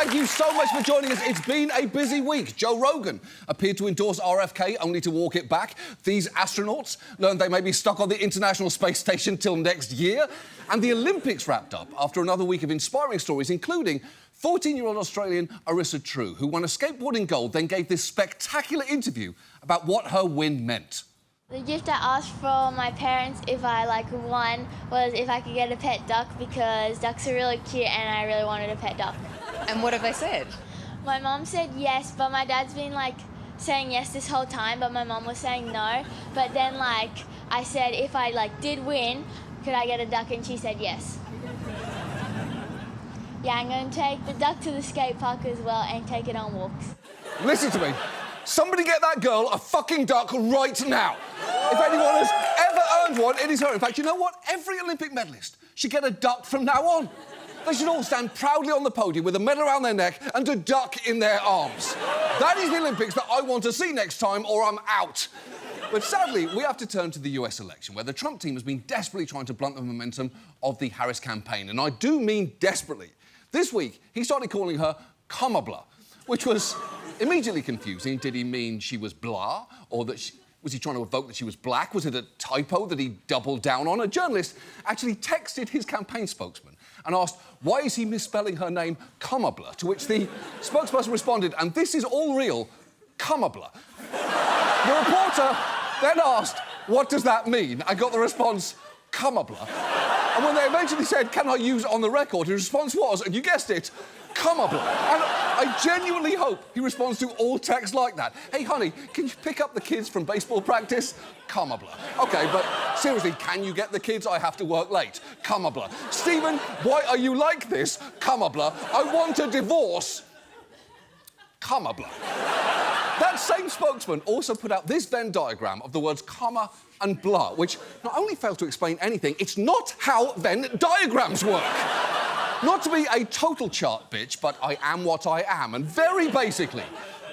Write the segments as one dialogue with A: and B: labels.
A: Thank you so much for joining us. It's been a busy week. Joe Rogan appeared to endorse RFK only to walk it back. These astronauts learned they may be stuck on the International Space Station till next year. And the Olympics wrapped up after another week of inspiring stories, including 14-year-old Australian Arissa True, who won a skateboarding gold, then gave this spectacular interview about what her win meant.
B: The gift I asked from my parents if I won was if I could get a pet duck, because ducks are really cute and I really wanted a pet duck.
C: And what have they said?
B: My mum said yes, but my dad's been saying yes this whole time, but my mum was saying no. But then I said if I did win, could I get a duck, and she said yes. Yeah, I'm going to take the duck to the skate park as well and take it on walks.
A: Listen to me. Somebody get that girl a fucking duck right now. If anyone has ever earned one, it is her. In fact, you know what? Every Olympic medalist should get a duck from now on. They should all stand proudly on the podium with a medal around their neck and a duck in their arms. That is the Olympics that I want to see next time, or I'm out. But sadly, we have to turn to the US election, where the Trump team has been desperately trying to blunt the momentum of the Harris campaign. And I do mean desperately. This week, he started calling her Kamala, which was immediately confusing. Did he mean she was blah? Or that was he trying to evoke that she was black? Was it a typo that he doubled down on? A journalist actually texted his campaign spokesman and asked, why is he misspelling her name Kamala? To which the spokesperson responded, and this is all real, Kamala. The reporter then asked, what does that mean? And got the response, Kamala. And when they eventually said, can I use it on the record, his response was, and you guessed it, Kamala. And I genuinely hope he responds to all texts like that. Hey, honey, can you pick up the kids from baseball practice? Kamala. OK, but seriously, can you get the kids? I have to work late. Kamala. Stephen, why are you like this? Kamala. I want a divorce. Kamala. That same spokesman also put out this Venn diagram of the words comma and blah, which not only failed to explain anything, it's not how Venn diagrams work. Not to be a total chart bitch, but I am what I am. And very basically,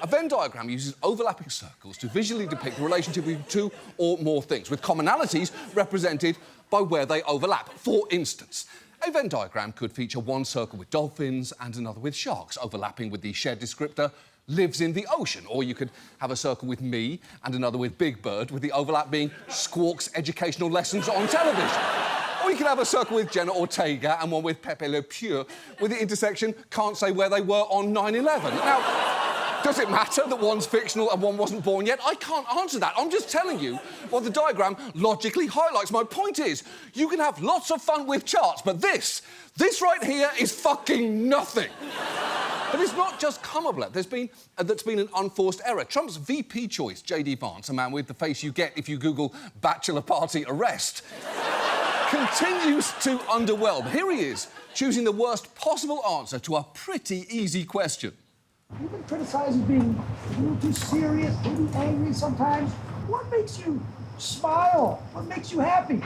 A: a Venn diagram uses overlapping circles to visually depict the relationship between two or more things, with commonalities represented by where they overlap. For instance, a Venn diagram could feature one circle with dolphins and another with sharks, overlapping with the shared descriptor lives in the ocean. Or you could have a circle with me and another with Big Bird, with the overlap being Squawk's educational lessons on television. Or you could have a circle with Jenna Ortega and one with Pepe Le Pew, with the intersection can't say where they were on 9/11. Now, does it matter that one's fictional and one wasn't born yet? I can't answer that. I'm just telling you what the diagram logically highlights. My point is, you can have lots of fun with charts, but this right here is fucking nothing. But it's not just Kamala that's been an unforced error. Trump's VP choice, J.D. Vance, a man with the face you get if you Google bachelor party arrest, continues to underwhelm. Here he is, choosing the worst possible answer to a pretty easy question.
D: You've been criticized as being a little too serious, maybe angry sometimes. What makes you smile? What makes you happy?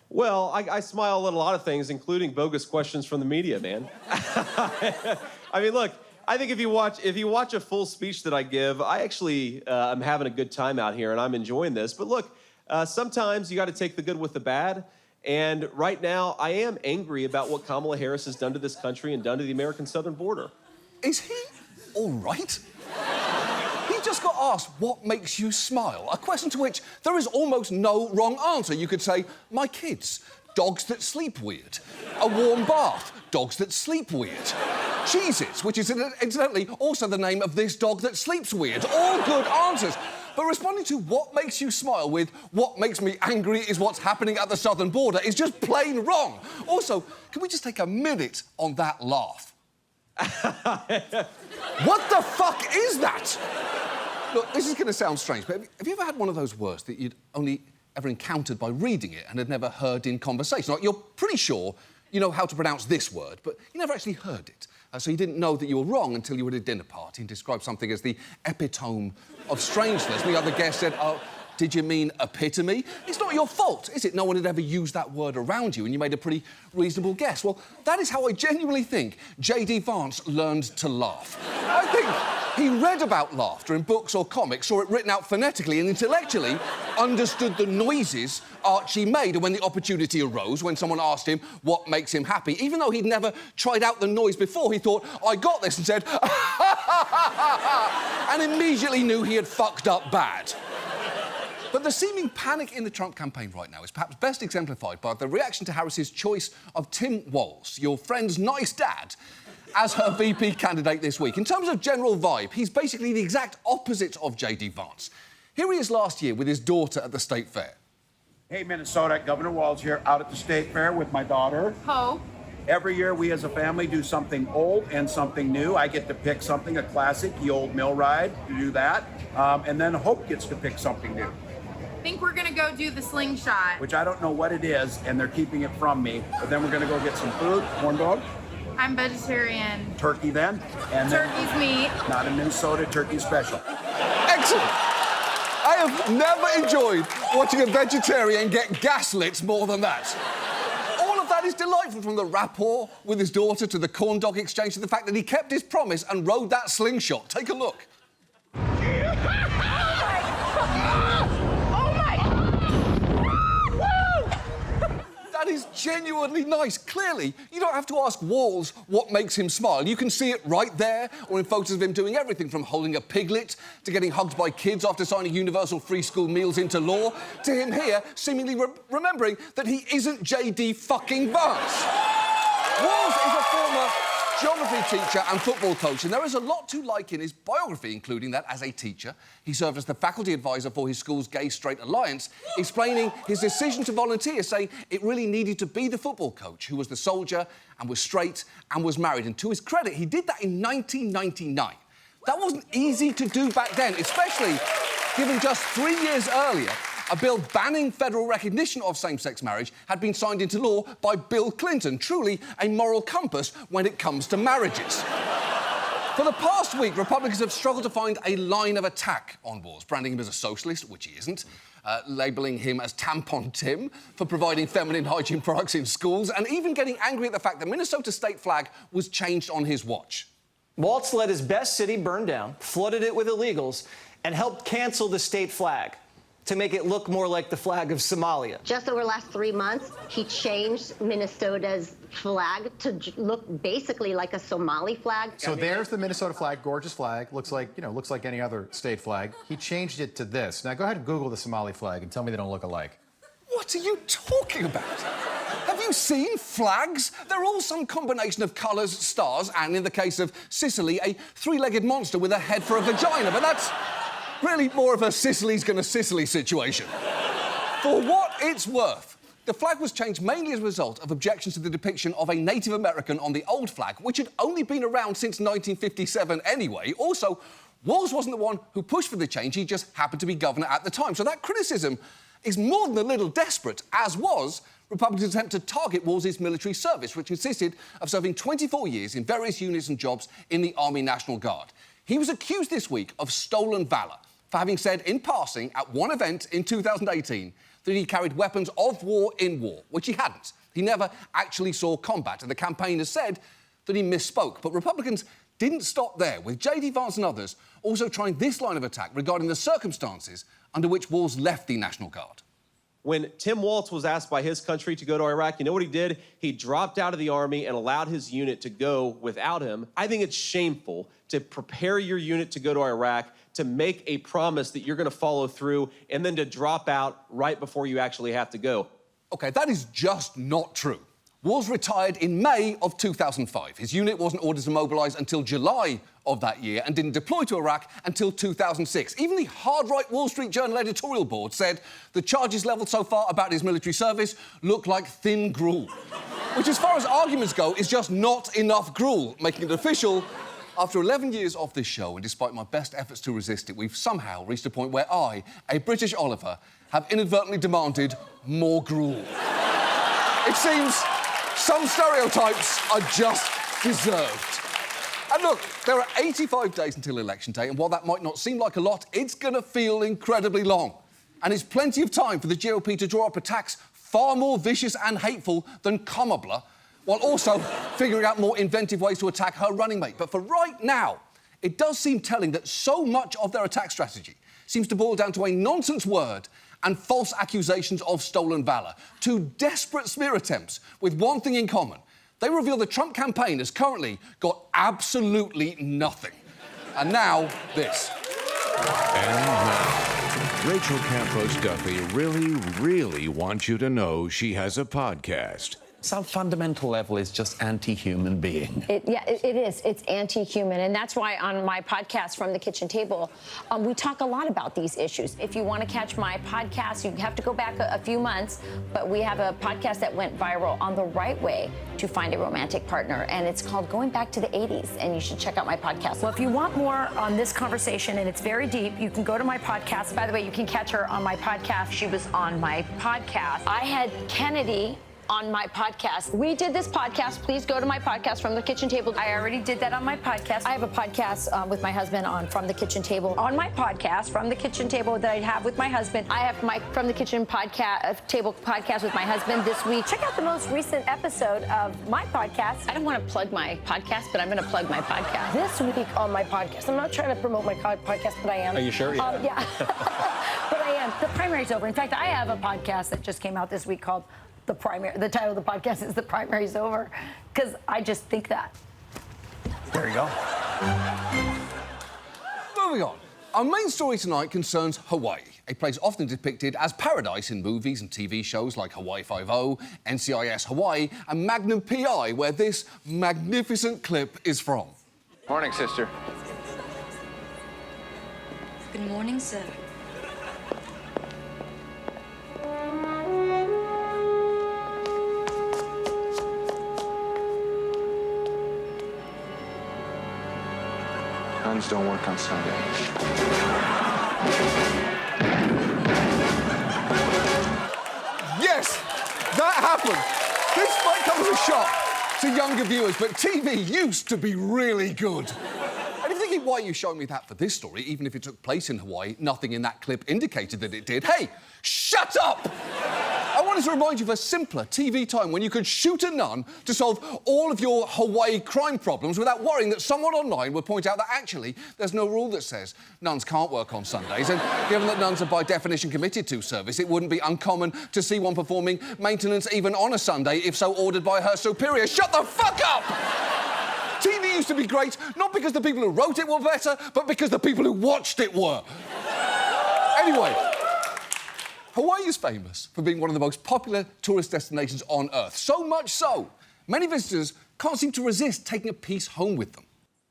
E: Well, I smile at a lot of things, including bogus questions from the media, man. I mean, look, I think if you watch a full speech that I give, I actually am having a good time out here and I'm enjoying this. But look, sometimes you got to take the good with the bad. And right now, I am angry about what Kamala Harris has done to this country and done to the American southern border.
A: Is he all right? He just got asked, what makes you smile? A question to which there is almost no wrong answer. You could say, my kids, dogs that sleep weird. A warm bath, dogs that sleep weird. Cheez-Its, which is incidentally also the name of this dog that sleeps weird. All good answers. But responding to what makes you smile with what makes me angry is what's happening at the southern border is just plain wrong. Also, can we just take a minute on that laugh? What the fuck is that? Look, this is going to sound strange, but have you ever had one of those words that you'd only ever encountered by reading it and had never heard in conversation? Like, you're pretty sure you know how to pronounce this word, but you never actually heard it. So you didn't know that you were wrong until you were at a dinner party and described something as the epitome of strangeness. The other guest said, oh, did you mean epitome? It's not your fault, is it? No one had ever used that word around you and you made a pretty reasonable guess. Well, that is how I genuinely think J.D. Vance learned to laugh. I think He read about laughter in books or comics, saw it written out phonetically and intellectually understood the noises Archie made. And when the opportunity arose, when someone asked him what makes him happy, even though he'd never tried out the noise before, he thought, I got this, and said, and immediately knew he had fucked up bad. But the seeming panic in the Trump campaign right now is perhaps best exemplified by the reaction to Harris's choice of Tim Walz, your friend's nice dad, as her VP candidate this week. In terms of general vibe, he's basically the exact opposite of J.D. Vance. Here he is last year with his daughter at the state fair.
C: Hey, Minnesota, Governor Walz here, out at the state fair with my daughter.
F: Ho.
C: Every year, we as a family do something old and something new. I get to pick something, a classic, the old mill ride, to do that. And then Hope gets to pick something new.
F: I think we're gonna go do the slingshot.
C: Which I don't know what it is, and they're keeping it from me. But then we're gonna go get some food, corn dog.
F: I'm vegetarian.
C: Turkey then. And
F: Turkey's meat.
C: Not in Minnesota, turkey special.
A: Excellent. I have never enjoyed watching a vegetarian get gaslit more than that. All of that is delightful, from the rapport with his daughter to the corn dog exchange to the fact that he kept his promise and rode that slingshot. Take a look. That is genuinely nice. Clearly, you don't have to ask Walz what makes him smile. You can see it right there, or in photos of him doing everything from holding a piglet to getting hugged by kids after signing universal free school meals into law, to him here seemingly remembering that he isn't J.D. fucking Vance. Walz is a former geography teacher and football coach, and there is a lot to like in his biography, including that as a teacher, he served as the faculty advisor for his school's Gay-Straight Alliance, explaining his decision to volunteer, saying it really needed to be the football coach who was the soldier and was straight and was married. And to his credit, he did that in 1999. That wasn't easy to do back then, especially given just 3 years earlier, a bill banning federal recognition of same-sex marriage had been signed into law by Bill Clinton, truly a moral compass when it comes to marriages. For the past week, Republicans have struggled to find a line of attack on Walz, branding him as a socialist, which he isn't, labelling him as Tampon Tim for providing feminine hygiene products in schools, and even getting angry at the fact that Minnesota's state flag was changed on his watch.
G: Walz let his best city burn down, flooded it with illegals, and helped cancel the state flag to make it look more like the flag of Somalia.
H: Just over the last 3 months, he changed Minnesota's flag to look basically like a Somali flag.
I: So there's the Minnesota flag, gorgeous flag, looks like any other state flag. He changed it to this. Now go ahead and Google the Somali flag and tell me they don't look alike.
A: What are you talking about? Have you seen flags? They're all some combination of colours, stars, and in the case of Sicily, a three-legged monster with a head for a vagina, but that's really more of a Sicily's gonna Sicily situation. For what it's worth, the flag was changed mainly as a result of objections to the depiction of a Native American on the old flag, which had only been around since 1957 anyway. Also, Walz wasn't the one who pushed for the change, he just happened to be governor at the time. So that criticism is more than a little desperate, as was Republicans' attempt to target Walz's military service, which consisted of serving 24 years in various units and jobs in the Army National Guard. He was accused this week of stolen valour for having said in passing at one event in 2018 that he carried weapons of war in war, which he hadn't. He never actually saw combat, and the campaign has said that he misspoke. But Republicans didn't stop there, with J.D. Vance and others also trying this line of attack regarding the circumstances under which Walz left the National Guard.
E: When Tim Walz was asked by his country to go to Iraq, you know what he did? He dropped out of the Army and allowed his unit to go without him. I think it's shameful to prepare your unit to go to Iraq, to make a promise that you're going to follow through, and then to drop out right before you actually have to go.
A: OK, that is just not true. Walz retired in May of 2005. His unit wasn't ordered to mobilise until July of that year and didn't deploy to Iraq until 2006. Even the hard-right Wall Street Journal editorial board said the charges levelled so far about his military service look like thin gruel, which, as far as arguments go, is just not enough gruel, making it official. After 11 years of this show, and despite my best efforts to resist it, we've somehow reached a point where I, a British Oliver, have inadvertently demanded more gruel. It seems some stereotypes are just deserved. And look, there are 85 days until Election Day, and while that might not seem like a lot, it's gonna feel incredibly long. And it's plenty of time for the GOP to draw up attacks far more vicious and hateful than Kamala, while also figuring out more inventive ways to attack her running mate. But for right now, It does seem telling that so much of their attack strategy seems to boil down to a nonsense word and false accusations of stolen valour. Two desperate smear attempts with one thing in common. They reveal the Trump campaign has currently got absolutely nothing. And now, this.
J: And now, Rachel Campos Duffy really wants you to know she has a podcast.
K: Some fundamental level is just anti-human being.
L: It is. It's anti-human. And that's why on my podcast, From the Kitchen Table, we talk a lot about these issues. If you want to catch my podcast, you have to go back a few months. But we have a podcast that went viral on the right way to find a romantic partner. And it's called Going Back to the 80s. And you should check out my podcast.
M: Well, if you want more on this conversation, and it's very deep, you can go to my podcast. By the way, you can catch her on my podcast. She was on my podcast.
L: I had Kennedy on my podcast. We did this podcast. Please go to my podcast, From the Kitchen Table.
M: I already did that on my podcast. I have a podcast with my husband on From the Kitchen Table. On my podcast, From the Kitchen Table, that I have with my husband.
L: I have my From the Kitchen Table podcast with my husband this week.
M: Check out the most recent episode of my podcast.
L: I don't want to plug my podcast, but I'm going to plug my podcast.
M: This week on my podcast, I'm not trying to promote my podcast, but I am.
K: Are you sure?
M: Yeah. But I am. The primary's over. In fact, I have a podcast that just came out this week called The Primary. The title of the podcast is The Primary's Over, because I just think that.
K: There you go.
A: Moving on. Our main story tonight concerns Hawaii, a place often depicted as paradise in movies and TV shows like Hawaii Five-0, NCIS Hawaii, and Magnum P.I., where this magnificent clip is from.
N: Morning, sister.
O: Good morning, sir.
N: Guns don't work on Sunday.
A: Yes, that happened. This might come as a shock to younger viewers, but TV used to be really good. And if you're thinking, why are you showing me that for this story? Even if it took place in Hawaii, nothing in that clip indicated that it did. Hey, shut up! I wanted to remind you of a simpler TV time when you could shoot a nun to solve all of your Hawaii crime problems without worrying that someone online would point out that actually there's no rule that says nuns can't work on Sundays, and given that nuns are by definition committed to service, it wouldn't be uncommon to see one performing maintenance even on a Sunday, if so ordered by her superior. Shut the fuck up! TV used to be great, not because the people who wrote it were better, but because the people who watched it were. Anyway, Hawaii is famous for being one of the most popular tourist destinations on Earth. So much so, many visitors can't seem to resist taking a piece home with them.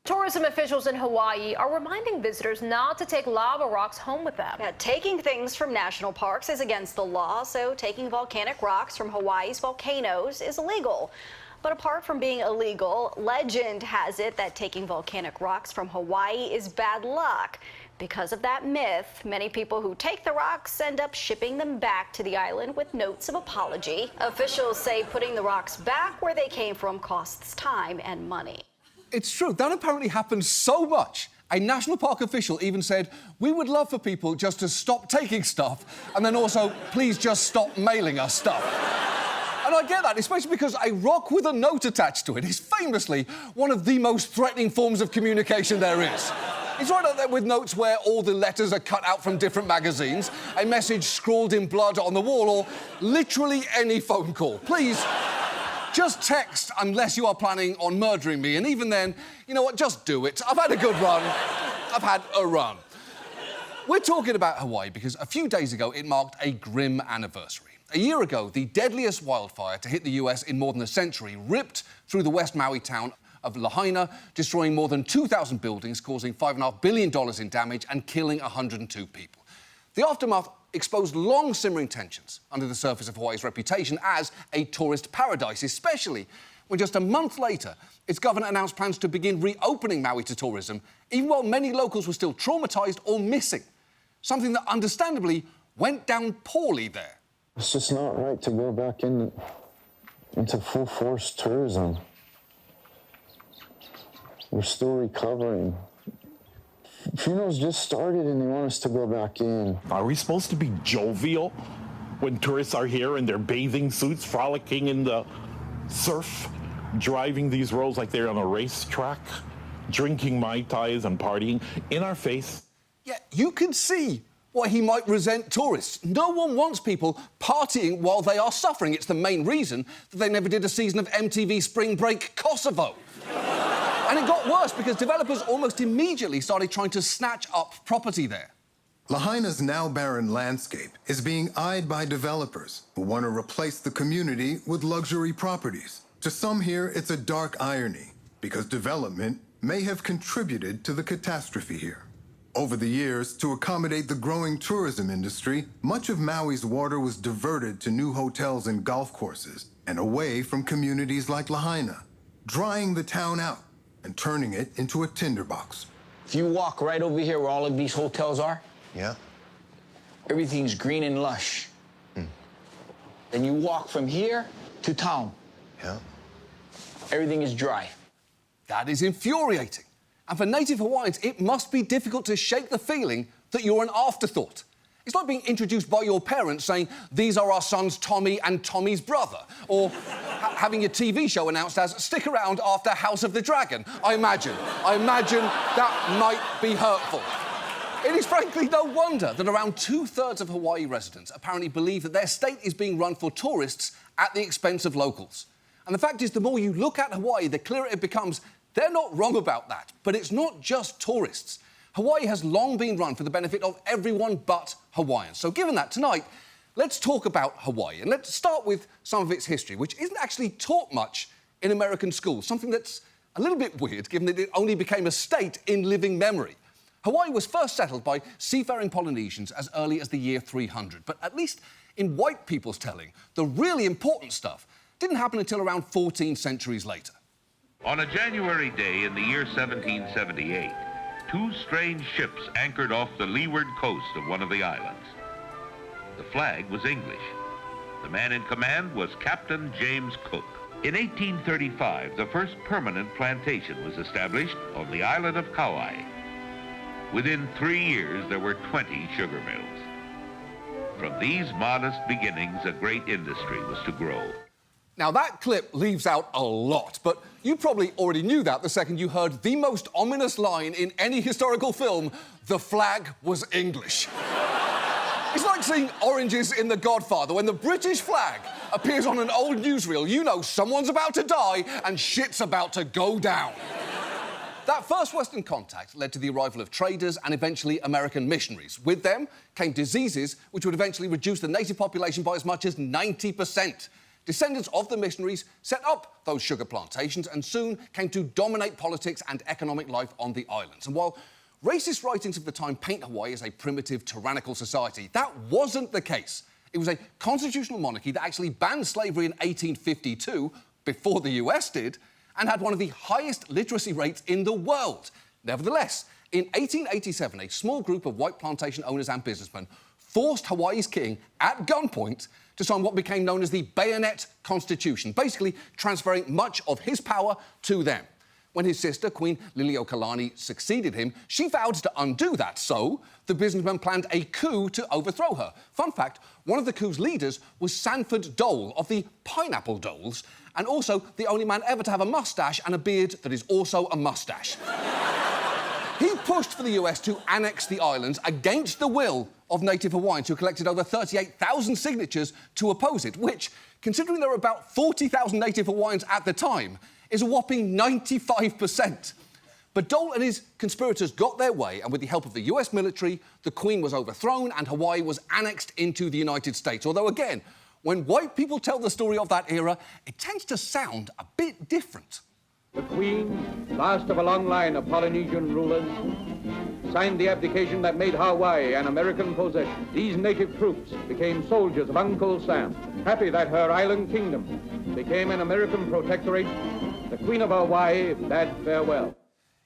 P: Tourism officials in Hawaii are reminding visitors not to take lava rocks home with them.
Q: Yeah, taking things from national parks is against the law, so taking volcanic rocks from Hawaii's volcanoes is illegal. But apart from being illegal, legend has it that taking volcanic rocks from Hawaii is bad luck. Because of that myth, many people who take the rocks end up shipping them back to the island with notes of apology. Officials say putting the rocks back where they came from costs time and money.
A: It's true, that apparently happens so much. A national park official even said, we would love for people just to stop taking stuff, and then also, please just stop mailing us stuff. And I get that, especially because a rock with a note attached to it is famously one of the most threatening forms of communication there is. It's right up there with notes where all the letters are cut out from different magazines, a message scrawled in blood on the wall, or literally any phone call. Please, just text unless you are planning on murdering me, and even then, you know what, just do it. I've had a good run. I've had a run. We're talking about Hawaii because a few days ago it marked a grim anniversary. A year ago, the deadliest wildfire to hit the US in more than a century ripped through the West Maui town of Lahaina, destroying more than 2,000 buildings, causing $5.5 billion in damage and killing 102 people. The aftermath exposed long simmering tensions under the surface of Hawaii's reputation as a tourist paradise, especially when just a month later, its governor announced plans to begin reopening Maui to tourism, even while many locals were still traumatized or missing, something that understandably went down poorly there.
R: It's just not right to go back into full force tourism. We're still recovering. Funerals just started and they want us to go back in.
S: Are we supposed to be jovial when tourists are here in their bathing suits, frolicking in the surf, driving these roads like they're on a racetrack? drinking Mai Tais and partying in our face.
A: Yeah, you can see why he might resent tourists. No one wants people partying while they are suffering. It's the main reason that they never did a season of MTV Spring Break Kosovo. And it got worse because developers almost immediately started trying to snatch up property there.
T: Lahaina's now barren landscape is being eyed by developers who want to replace the community with luxury properties. To some here, it's a dark irony because development may have contributed to the catastrophe here. Over the years, to accommodate the growing tourism industry, much of Maui's water was diverted to new hotels and golf courses and away from communities like Lahaina, drying the town out and turning it into a tinderbox.
U: If you walk right over here where all of these hotels are, everything's green and lush. Then you walk from here to town. Everything is dry.
A: That is infuriating. And for native Hawaiians, it must be difficult to shake the feeling that you're an afterthought. It's like being introduced by your parents saying, these are our sons Tommy and Tommy's brother. Or having your TV show announced as, stick around after House of the Dragon. I imagine that might be hurtful. It is frankly no wonder that around 2/3 of Hawaii residents apparently believe that their state is being run for tourists at the expense of locals. And the fact is, the more you look at Hawaii, the clearer it becomes they're not wrong about that. But it's not just tourists. Hawaii has long been run for the benefit of everyone but Hawaiians. So given that, tonight, let's talk about Hawaii. And let's start with some of its history, which isn't actually taught much in American schools, something that's a little bit weird, given that it only became a state in living memory. Hawaii was first settled by seafaring Polynesians as early as the year 300. But at least in white people's telling, the really important stuff didn't happen until around 14 centuries later.
V: On a January day in the year 1778, two strange ships anchored off the leeward coast of one of the islands. The flag was English. The man in command was Captain James Cook. In 1835, the first permanent plantation was established on the island of Kauai. Within 3 years, there were 20 sugar mills. From these modest beginnings, a great industry was to grow.
A: Now, that clip leaves out a lot, but you probably already knew that the second you heard the most ominous line in any historical film, the flag was English. It's like seeing oranges in The Godfather. When the British flag appears on an old newsreel, you know someone's about to die and shit's about to go down. That first Western contact led to the arrival of traders and eventually American missionaries. With them came diseases which would eventually reduce the native population by as much as 90%. Descendants of the missionaries set up those sugar plantations and soon came to dominate politics and economic life on the islands. And while racist writings of the time paint Hawaii as a primitive, tyrannical society, that wasn't the case. It was a constitutional monarchy that actually banned slavery in 1852, before the US did, and had one of the highest literacy rates in the world. Nevertheless, in 1887, a small group of white plantation owners and businessmen forced Hawaii's king, at gunpoint, to sign what became known as the Bayonet Constitution, basically transferring much of his power to them. When his sister, Queen Liliuokalani, succeeded him, she vowed to undo that, so the businessmen planned a coup to overthrow her. Fun fact, one of the coup's leaders was Sanford Dole of the Pineapple Doles, and also the only man ever to have a mustache and a beard that is also a mustache. He pushed for the US to annex the islands against the will of native Hawaiians, who collected over 38,000 signatures to oppose it, which, considering there were about 40,000 native Hawaiians at the time, is a whopping 95%. But Dole and his conspirators got their way, and with the help of the US military, the Queen was overthrown and Hawaii was annexed into the United States. Although, again, when white people tell the story of that era, it tends to sound a bit different.
W: The Queen, last of a long line of Polynesian rulers, signed the abdication that made Hawaii an American possession. These native troops became soldiers of Uncle Sam, happy that her island kingdom became an American protectorate. The Queen of Hawaii bade farewell.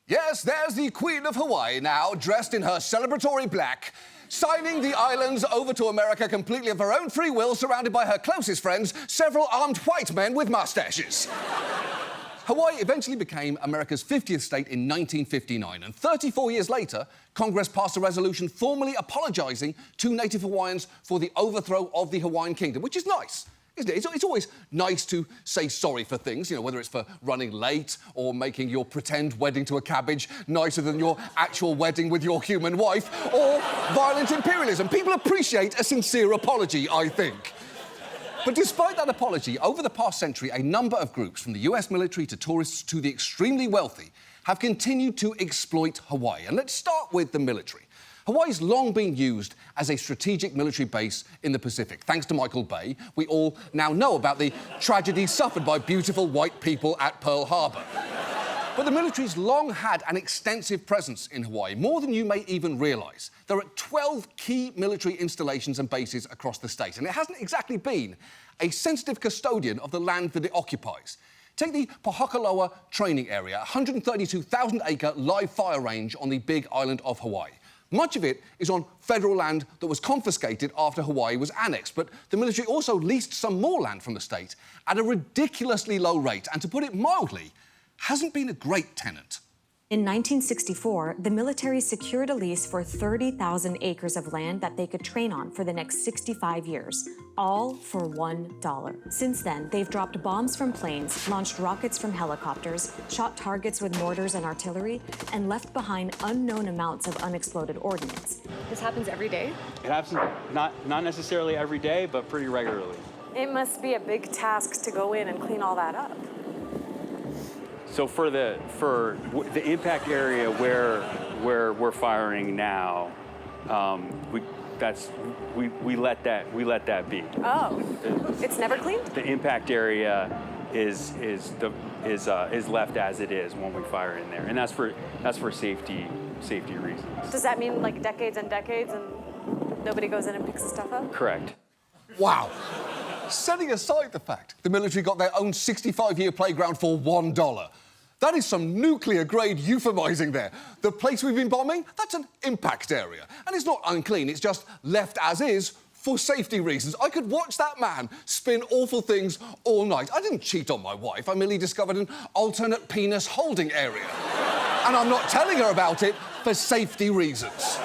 A: Yes, there's the Queen of Hawaii now, dressed in her celebratory black, signing the islands over to America completely of her own free will, surrounded by her closest friends, several armed white men with mustaches. Hawaii eventually became America's 50th state in 1959, and 34 years later, Congress passed a resolution formally apologising to native Hawaiians for the overthrow of the Hawaiian kingdom, which is nice. isn't it? It's always nice to say sorry for things, you know, whether it's for running late or making your pretend wedding to a cabbage nicer than your actual wedding with your human wife, or violent imperialism. People appreciate a sincere apology, I think. But despite that apology, over the past century, a number of groups, from the US military to tourists to the extremely wealthy, have continued to exploit Hawaii. And let's start with the military. Hawaii's long been used as a strategic military base in the Pacific. Thanks to Michael Bay, we all now know about the tragedies suffered by beautiful white people at Pearl Harbor. But the military's long had an extensive presence in Hawaii, more than you may even realise. There are 12 key military installations and bases across the state, and it hasn't exactly been a sensitive custodian of the land that it occupies. Take the Pohokaloa training area, a 132,000-acre live fire range on the Big Island of Hawaii. Much of it is on federal land that was confiscated after Hawaii was annexed, but the military also leased some more land from the state at a ridiculously low rate, and to put it mildly, hasn't been a great tenant.
B: In 1964, the military secured a lease for 30,000 acres of land that they could train on for the next 65 years, all for $1. Since then, they've dropped bombs from planes, launched rockets from helicopters, shot targets with mortars and artillery, and left behind unknown amounts of unexploded ordnance.
D: This happens every day?
F: It happens not necessarily every day, but pretty regularly.
D: It must be a big task to go in and clean all that up.
F: So for the impact area where we're firing now, we let that be.
D: Oh, it's never cleaned?
F: The impact area is left as it is when we fire in there, and that's for safety reasons.
D: Does that mean like decades and decades and nobody goes in and picks the stuff up?
F: Correct.
A: Wow. Setting aside the fact the military got their own 65-year playground for $1. That is some nuclear-grade euphemising there. The place we've been bombing, that's an impact area. And it's not unclean, it's just left as is for safety reasons. I could watch that man spin awful things all night. I didn't cheat on my wife, I merely discovered an alternate penis holding area. And I'm not telling her about it for safety reasons.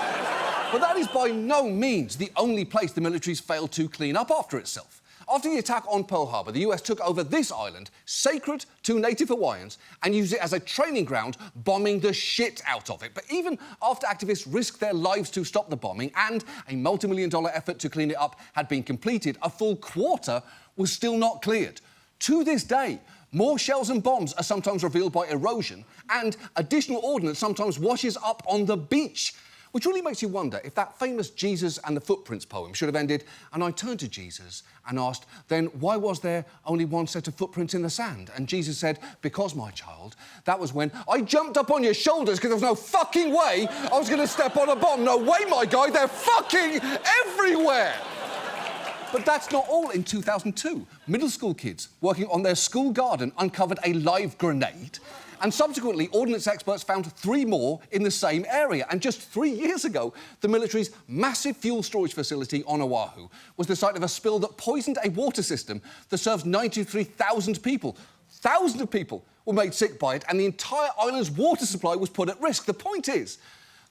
A: But that is by no means the only place the military's failed to clean up after itself. After the attack on Pearl Harbor, the US took over this island, sacred to native Hawaiians, and used it as a training ground, bombing the shit out of it. But even after activists risked their lives to stop the bombing and a multi-million-dollar effort to clean it up had been completed, a full quarter was still not cleared. To this day, more shells and bombs are sometimes revealed by erosion, and additional ordnance sometimes washes up on the beach. Which really makes you wonder if that famous Jesus and the Footprints poem should have ended, and I turned to Jesus and asked, then why was there only one set of footprints in the sand? And Jesus said, because, my child, that was when I jumped up on your shoulders because there was no fucking way I was going to step on a bomb. No way, my guy, they're fucking everywhere. But that's not all. In 2002, middle school kids working on their school garden uncovered a live grenade. And subsequently, ordnance experts found 3 more in the same area. And just 3 years ago, the military's massive fuel storage facility on Oahu was the site of a spill that poisoned a water system that serves 93,000 people. Thousands of people were made sick by it, and the entire island's water supply was put at risk. The point is,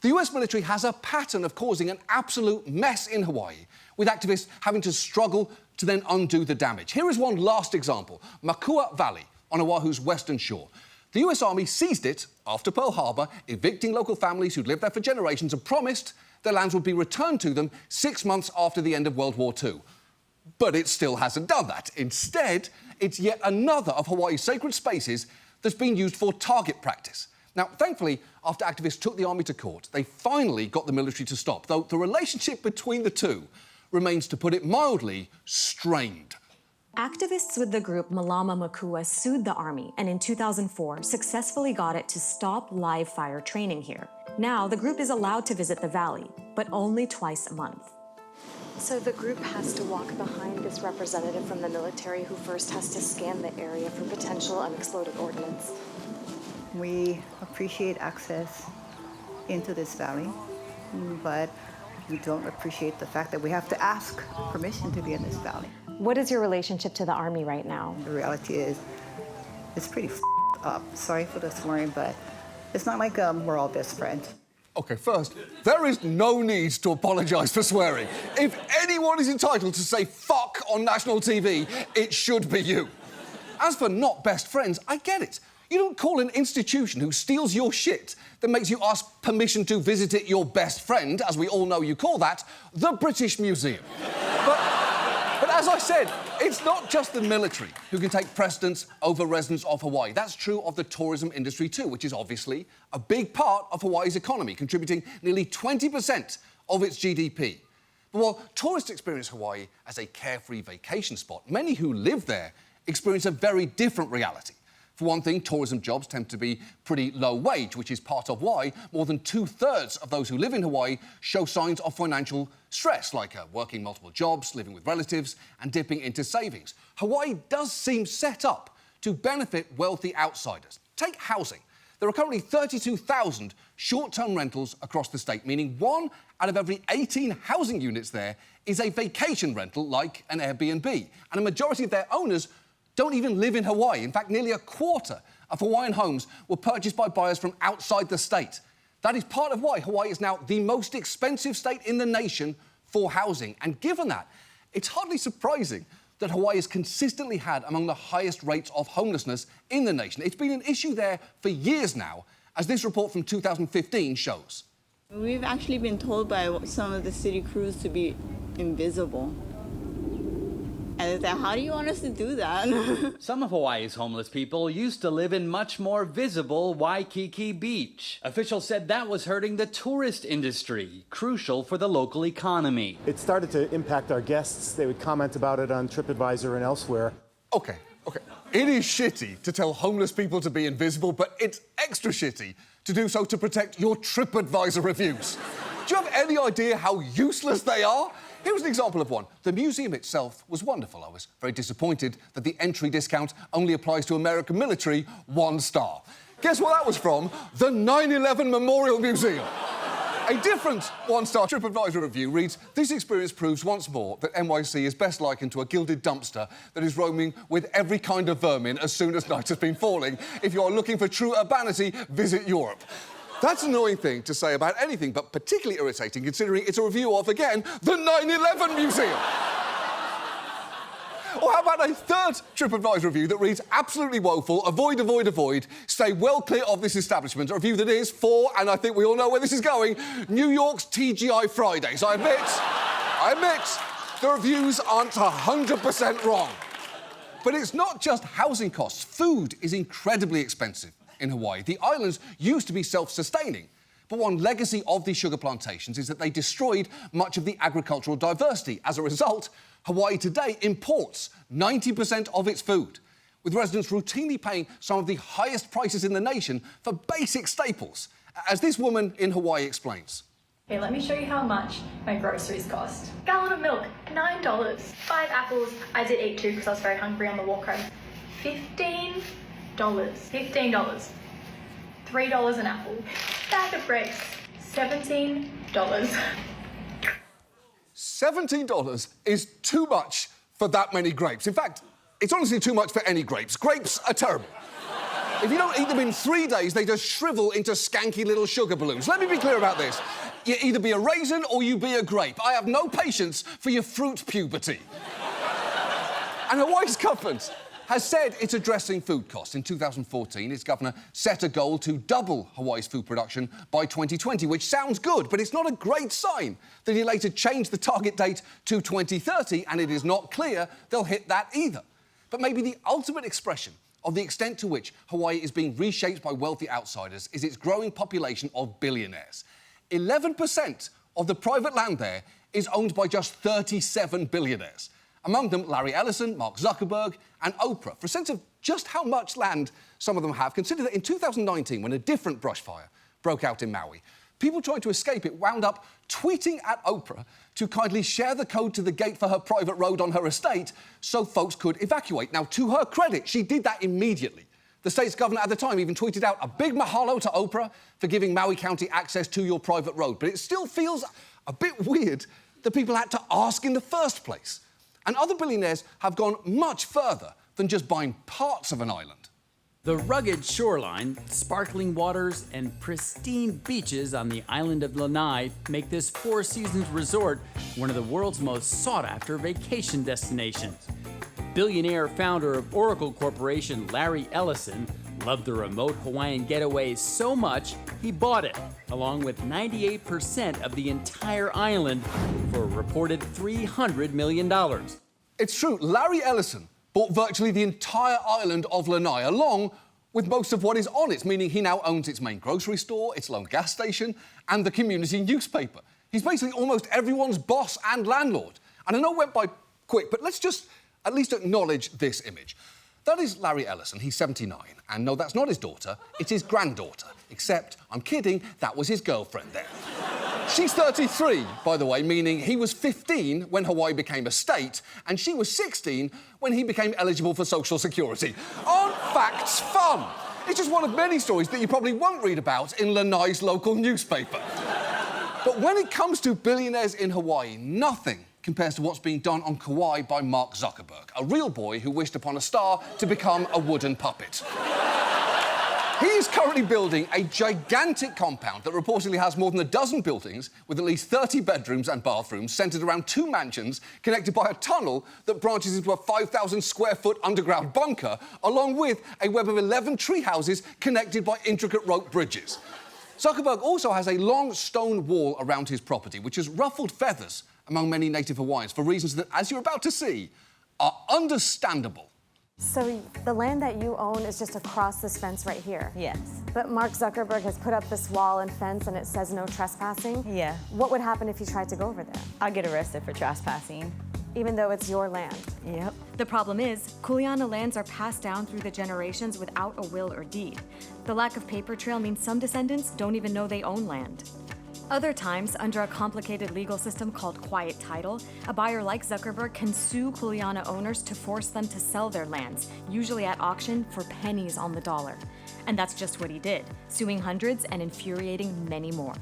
A: the US military has a pattern of causing an absolute mess in Hawaii, with activists having to struggle to then undo the damage. Here is one last example. Makua Valley, on Oahu's western shore. The US Army seized it after Pearl Harbor, evicting local families who'd lived there for generations and promised their lands would be returned to them 6 months after the end of World War II. But it still hasn't done that. Instead, it's yet another of Hawaii's sacred spaces that's been used for target practice. Now, thankfully, after activists took the army to court, they finally got the military to stop, though the relationship between the two remains, to put it mildly, strained.
B: Activists with the group Malama Makua sued the army and in 2004 successfully got it to stop live fire training here. Now, the group is allowed to visit the valley, but only twice a month.
D: So the group has to walk behind this representative from the military who first has to scan the area for potential unexploded ordnance.
X: We appreciate access into this valley, but we don't appreciate the fact that we have to ask permission to be in this valley.
B: What is your relationship to the army right now?
X: The reality is, it's pretty up. Sorry for the swearing, but it's not like we're all best friends.
A: OK, first, there is no need to apologise for swearing. If anyone is entitled to say fuck on national TV, it should be you. As for not best friends, I get it. You don't call an institution who steals your shit, that makes you ask permission to visit it, your best friend, as we all know you call that, the British Museum. But as I said, it's not just the military who can take precedence over residents of Hawaii. That's true of the tourism industry too, which is obviously a big part of Hawaii's economy, contributing nearly 20% of its GDP. But while tourists experience Hawaii as a carefree vacation spot, many who live there experience a very different reality. For one thing, tourism jobs tend to be pretty low wage, which is part of why more than 2/3 of those who live in Hawaii show signs of financial stress, like working multiple jobs, living with relatives, and dipping into savings. Hawaii does seem set up to benefit wealthy outsiders. Take housing. There are currently 32,000 short-term rentals across the state, meaning 1 out of every 18 housing units there is a vacation rental like an Airbnb. And a majority of their owners don't even live in Hawaii. In fact, nearly a quarter of Hawaiian homes were purchased by buyers from outside the state. That is part of why Hawaii is now the most expensive state in the nation for housing. And given that, it's hardly surprising that Hawaii has consistently had among the highest rates of homelessness in the nation. It's been an issue there for years now, as this report from 2015 shows.
C: We've actually been told by some of the city crews to be invisible. And it's like, how do you want us to do that?
G: Some of Hawaii's homeless people used to live in much more visible Waikiki Beach. Officials said that was hurting the tourist industry, crucial for the local economy.
H: It started to impact our guests. They would comment about it on TripAdvisor and elsewhere.
A: OK. It is shitty to tell homeless people to be invisible, but it's extra shitty to do so to protect your TripAdvisor reviews. Do you have any idea how useless they are? Here's an example of one. The museum itself was wonderful. I was very disappointed that the entry discount only applies to American military, 1 star. Guess what that was from? The 9/11 Memorial Museum. A different 1-star TripAdvisor review reads, "This experience proves once more that NYC is best likened to a gilded dumpster that is roaming with every kind of vermin as soon as night has been falling. If you are looking for true urbanity, visit Europe." That's an annoying thing to say about anything, but particularly irritating considering it's a review of, again, the 9/11 Museum. Or how about a third TripAdvisor review that reads, "Absolutely woeful, avoid, avoid, avoid, stay well clear of this establishment." A review that is for, and I think we all know where this is going, New York's TGI Fridays. I admit, the reviews aren't 100% wrong. But it's not just housing costs. Food is incredibly expensive in Hawaii. The islands used to be self-sustaining, but one legacy of these sugar plantations is that they destroyed much of the agricultural diversity. As a result, Hawaii today imports 90% of its food, with residents routinely paying some of the highest prices in the nation for basic staples, as this woman in Hawaii explains.
I: Okay, let me show you how much my groceries cost. Gallon of milk, $9. 5 apples, I did eat 2 because I was very hungry on the walk home. $15. $15. $3 an apple. Bag of grapes, $17.
A: $17 is too much for that many grapes. In fact, it's honestly too much for any grapes. Grapes are terrible. If you don't eat them in 3 days, they just shrivel into skanky little sugar balloons. Let me be clear about this. You either be a raisin or you be a grape. I have no patience for your fruit puberty. And Hawaii's government has said it's addressing food costs. In 2014, its governor set a goal to double Hawaii's food production by 2020, which sounds good, but it's not a great sign that he later changed the target date to 2030, and it is not clear they'll hit that either. But maybe the ultimate expression of the extent to which Hawaii is being reshaped by wealthy outsiders is its growing population of billionaires. 11% of the private land there is owned by just 37 billionaires. Among them, Larry Ellison, Mark Zuckerberg, and Oprah. For a sense of just how much land some of them have, consider that in 2019, when a different brush fire broke out in Maui, people trying to escape it wound up tweeting at Oprah to kindly share the code to the gate for her private road on her estate so folks could evacuate. Now, to her credit, she did that immediately. The state's governor at the time even tweeted out a big mahalo to Oprah for giving Maui County access to your private road. But it still feels a bit weird that people had to ask in the first place. And other billionaires have gone much further than just buying parts of an island.
G: The rugged shoreline, sparkling waters, and pristine beaches on the island of Lanai make this Four Seasons resort one of the world's most sought-after vacation destinations. Billionaire founder of Oracle Corporation, Larry Ellison, loved the remote Hawaiian getaways so much, he bought it, along with 98% of the entire island for a reported $300 million.
A: It's true, Larry Ellison bought virtually the entire island of Lanai, along with most of what is on it, meaning he now owns its main grocery store, its lone gas station, and the community newspaper. He's basically almost everyone's boss and landlord. And I know it went by quick, but let's just at least acknowledge this image. That is Larry Ellison, he's 79. And no, that's not his daughter, it's his granddaughter. Except, I'm kidding, that was his girlfriend there. She's 33, by the way, meaning he was 15 when Hawaii became a state, and she was 16 when he became eligible for Social Security. Aren't facts fun? It's just one of many stories that you probably won't read about in Lanai's local newspaper. But when it comes to billionaires in Hawaii, nothing compares to what's being done on Kauai by Mark Zuckerberg, a real boy who wished upon a star to become a wooden puppet. He is currently building a gigantic compound that reportedly has more than a dozen buildings with at least 30 bedrooms and bathrooms centred around 2 mansions connected by a tunnel that branches into a 5,000-square-foot underground bunker, along with a web of 11 tree houses connected by intricate rope bridges. Zuckerberg also has a long stone wall around his property, which has ruffled feathers among many native Hawaiians for reasons that, as you're about to see, are understandable.
D: So the land that you own is just across this fence right here?
E: Yes.
D: But Mark Zuckerberg has put up this wall and fence and it says no trespassing?
E: Yeah.
D: What would happen if you tried to go over there?
E: I'll get arrested for trespassing.
D: Even though it's your land?
E: Yep.
B: The problem is, Kuleana lands are passed down through the generations without a will or deed. The lack of paper trail means some descendants don't even know they own land. Other times, under a complicated legal system called quiet title, a buyer like Zuckerberg can sue Kuleana owners to force them to sell their lands, usually at auction for pennies on the dollar. And that's just what he did, suing hundreds and infuriating many more.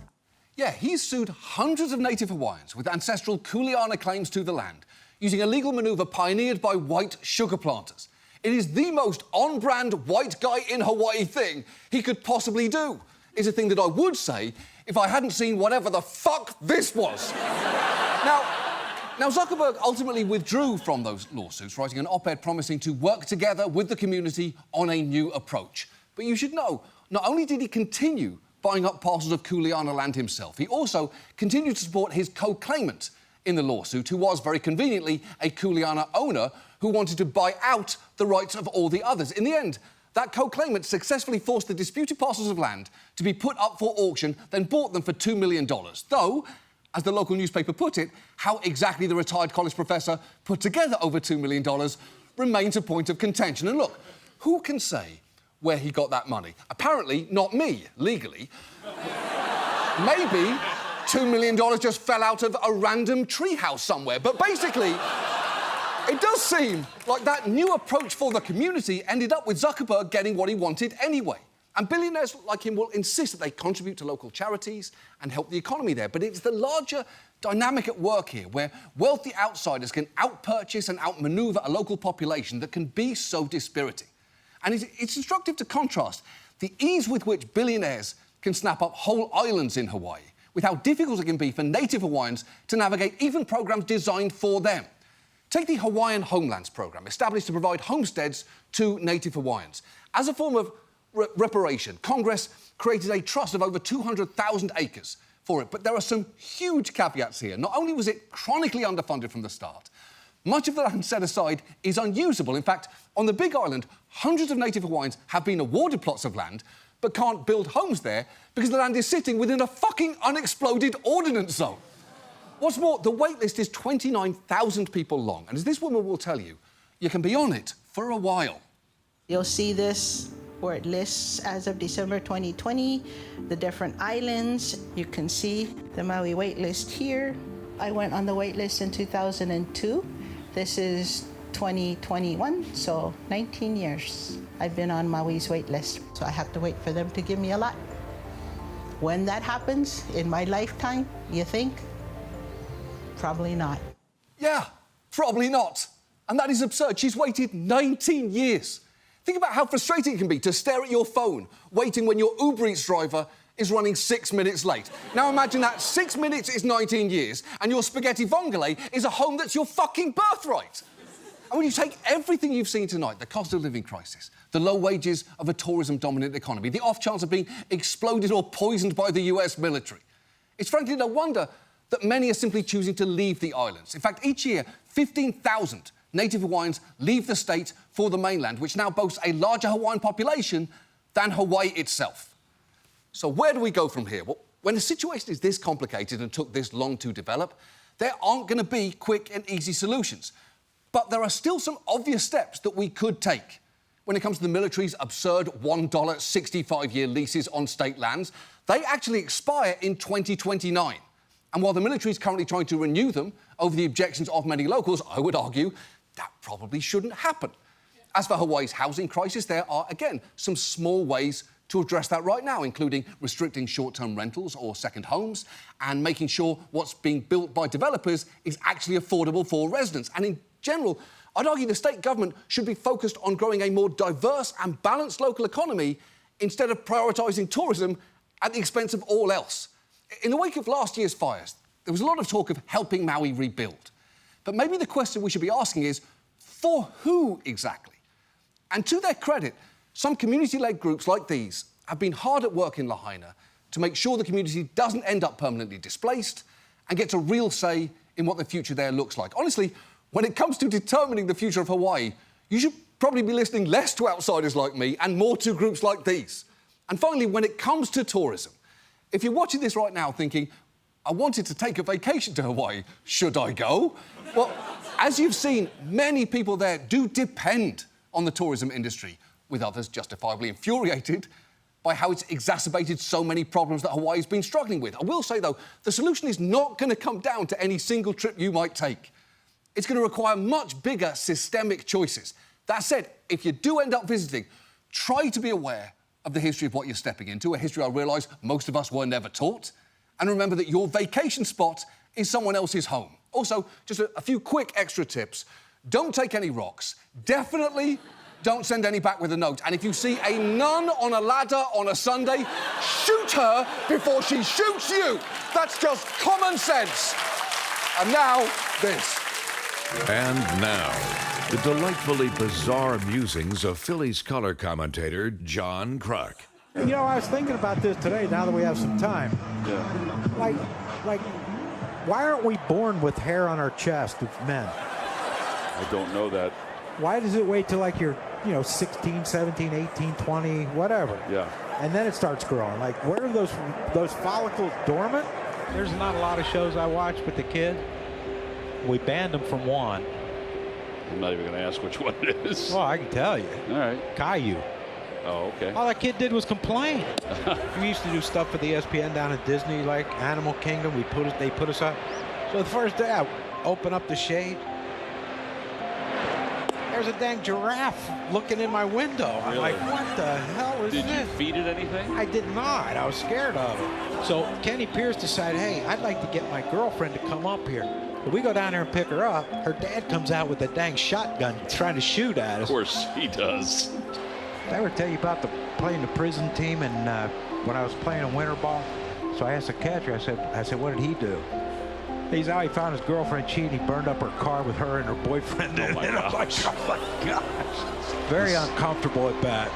A: Yeah, he's sued hundreds of native Hawaiians with ancestral Kuleana claims to the land, using a legal maneuver pioneered by white sugar planters. It is the most on-brand white guy in Hawaii thing he could possibly do. It's a thing that I would say if I hadn't seen whatever the fuck this was. Now, Zuckerberg ultimately withdrew from those lawsuits, writing an op-ed promising to work together with the community on a new approach. But you should know, not only did he continue buying up parcels of Kuleana land himself, he also continued to support his co-claimant in the lawsuit, who was, very conveniently, a Kuleana owner who wanted to buy out the rights of all the others. In the end, that co-claimant successfully forced the disputed parcels of land to be put up for auction, then bought them for $2 million. Though, as the local newspaper put it, how exactly the retired college professor put together over $2 million remains a point of contention. And look, who can say where he got that money? Apparently, not me, legally. Maybe $2 million just fell out of a random treehouse somewhere. But basically, it does seem like that new approach for the community ended up with Zuckerberg getting what he wanted anyway. And billionaires like him will insist that they contribute to local charities and help the economy there. But it's the larger dynamic at work here, where wealthy outsiders can outpurchase and outmaneuver a local population that can be so dispiriting. And it's instructive to contrast the ease with which billionaires can snap up whole islands in Hawaii with how difficult it can be for native Hawaiians to navigate even programs designed for them. Take the Hawaiian Homelands Program, established to provide homesteads to native Hawaiians. As a form of reparation, Congress created a trust of over 200,000 acres for it. But there are some huge caveats here. Not only was it chronically underfunded from the start, much of the land set aside is unusable. In fact, on the Big Island, hundreds of native Hawaiians have been awarded plots of land but can't build homes there because the land is sitting within a fucking unexploded ordnance zone. What's more, the wait list is 29,000 people long, and as this woman will tell you, you can be on it for a while.
J: You'll see this where it lists as of December 2020, the different islands. You can see the Maui wait list here. I went on the wait list in 2002. This is 2021, so 19 years I've been on Maui's wait list. So I have to wait for them to give me a lot. When that happens in my lifetime, you think? Probably not.
A: Yeah, probably not. And that is absurd. She's waited 19 years. Think about how frustrating it can be to stare at your phone, waiting when your Uber Eats driver is running 6 minutes late. Now imagine that 6 minutes is 19 years, and your spaghetti vongole is a home that's your fucking birthright. And when you take everything you've seen tonight, the cost of living crisis, the low wages of a tourism-dominant economy, the off chance of being exploded or poisoned by the US military, it's frankly no wonder that many are simply choosing to leave the islands. In fact, each year, 15,000 native Hawaiians leave the state for the mainland, which now boasts a larger Hawaiian population than Hawaii itself. So where do we go from here? Well, when the situation is this complicated and took this long to develop, there aren't going to be quick and easy solutions. But there are still some obvious steps that we could take. When it comes to the military's absurd $1 65-year leases on state lands, they actually expire in 2029. And while the military is currently trying to renew them over the objections of many locals, I would argue that probably shouldn't happen. As for Hawaii's housing crisis, there are, again, some small ways to address that right now, including restricting short-term rentals or second homes and making sure what's being built by developers is actually affordable for residents. And in general, I'd argue the state government should be focused on growing a more diverse and balanced local economy instead of prioritising tourism at the expense of all else. In the wake of last year's fires, there was a lot of talk of helping Maui rebuild. But maybe the question we should be asking is, for who exactly? And to their credit, some community-led groups like these have been hard at work in Lahaina to make sure the community doesn't end up permanently displaced and gets a real say in what the future there looks like. Honestly, when it comes to determining the future of Hawaii, you should probably be listening less to outsiders like me and more to groups like these. And finally, when it comes to tourism, if you're watching this right now thinking, I wanted to take a vacation to Hawaii, should I go? Well, as you've seen, many people there do depend on the tourism industry, with others justifiably infuriated by how it's exacerbated so many problems that Hawaii's been struggling with. I will say, though, the solution is not going to come down to any single trip you might take. It's going to require much bigger systemic choices. That said, if you do end up visiting, try to be aware of the history of what you're stepping into, a history I realise most of us were never taught. And remember that your vacation spot is someone else's home. Also, just a few quick extra tips. Don't take any rocks. Definitely don't send any back with a note. And if you see a nun on a ladder on a Sunday, shoot her before she shoots you. That's just common sense. And now, this.
K: And now, the delightfully bizarre musings of Phillies color commentator John Kruk.
L: You know, I was thinking about this today, now that we have some time.
K: Yeah.
L: Like, why aren't we born with hair on our chest as men?
M: I don't know that.
L: Why does it wait till like you're, 16, 17, 18, 20, whatever?
M: Yeah.
L: And then it starts growing. Like, where are those follicles dormant?
O: There's not a lot of shows I watch with the kid. We banned them from one.
M: I'm not even going to ask which one it is.
O: Well, I can tell you.
M: All right.
O: Caillou.
M: Oh, okay.
O: All that kid did was complain. We used to do stuff for the ESPN down at Disney, like Animal Kingdom. They put us up. So the first day I open up the shade. There's a dang giraffe looking in my window. I'm like, what the hell is this?
M: Did you feed it anything?
O: I did not. I was scared of it. So Kenny Pierce decided, hey, I'd like to get my girlfriend to come up here. But we go down there and pick her up. Her dad comes out with a dang shotgun trying to shoot at us.
M: Of course he does.
O: Did I ever tell you about playing the prison team and when I was playing a winter ball? So I asked the catcher, I said, what did he do? He's out, he found his girlfriend cheating. He burned up her car with her and her boyfriend in it. I'm like, oh my gosh. Very uncomfortable at bat.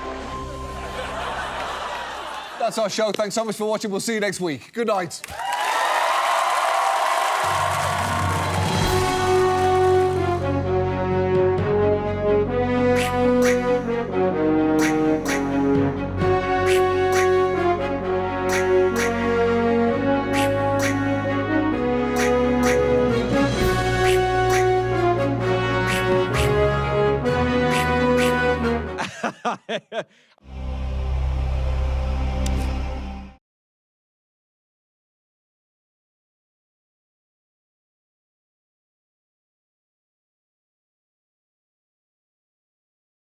A: That's our show. Thanks so much for watching. We'll see you next week. Good night.